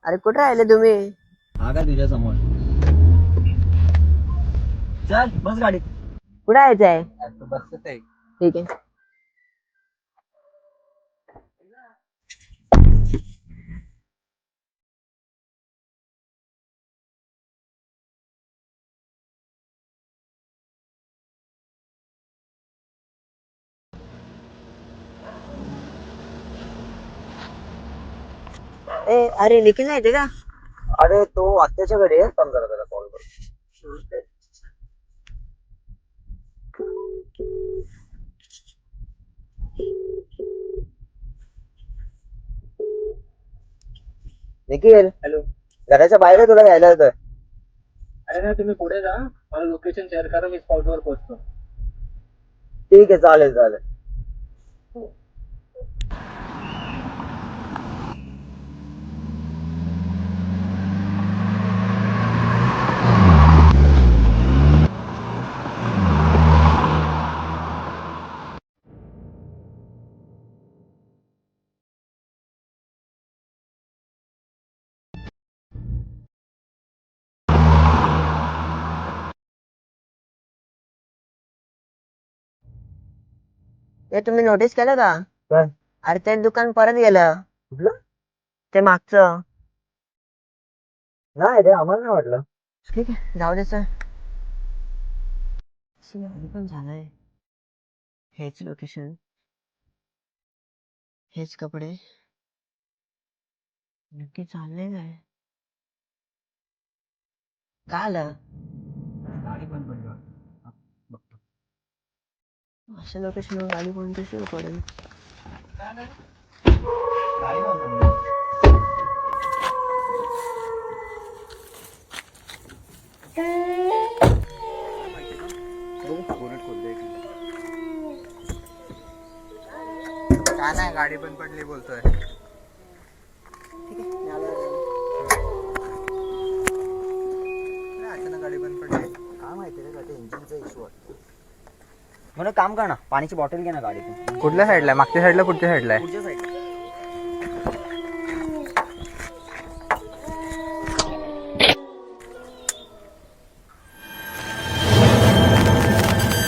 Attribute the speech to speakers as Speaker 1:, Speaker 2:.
Speaker 1: अरे कुठे राहिले तुम्ही?
Speaker 2: हा का तुझ्या समोर. चल बस गाडीत.
Speaker 1: कुठे यायचंय?
Speaker 2: बस आहे.
Speaker 1: ठीक आहे. अरे निखिल नाही का?
Speaker 2: अरे तो आत्याच्या घरी आहे, थांब जरा त्याला कॉल कर. निखिल, हॅलो. घराच्या बाहेर आहे, तुला घ्यायला येतोय. अरे नाही, तुम्ही पुढे जा, मला लोकेशन शेअर करा, मी स्पॉटवर पोहोचतो. ठीक आहे, चालेल चालेल.
Speaker 1: ते तुम्ही नोटीस केलं का?
Speaker 2: काय?
Speaker 1: अरे ते दुकान परत गेलं.
Speaker 2: कुठलं?
Speaker 1: ते मागचं.
Speaker 2: नाही रे, आम्हाला नाही वाटलं.
Speaker 1: ठीक आहे, जाऊ दे सर. पण झालंय. हेच लोकेशन, हेच कपडे. नक्की चाललंय काय? काय आलं?
Speaker 2: गाडी बंद पडली वाटतं. बघतो.
Speaker 1: अशा लोकेशनवर गाडी कोणती सुरू पडेल?
Speaker 2: गाडी बंद पडली.
Speaker 3: काय नाही, गाडी बंद पडली बोलतोय.
Speaker 1: ठीक आहे, मी आलो.
Speaker 3: काय अचानक गाडी बंद पडली?
Speaker 2: काय माहिती रे, काय इंजिनचा इश्यू वाटतो. म्हणून काम कर ना, पाण्याची बॉटल घे ना गाडीतून.
Speaker 3: कुठल्या साईडला? मागच्या साईडला, पुढच्या साईडला आहे?
Speaker 2: पुढच्या साईडला.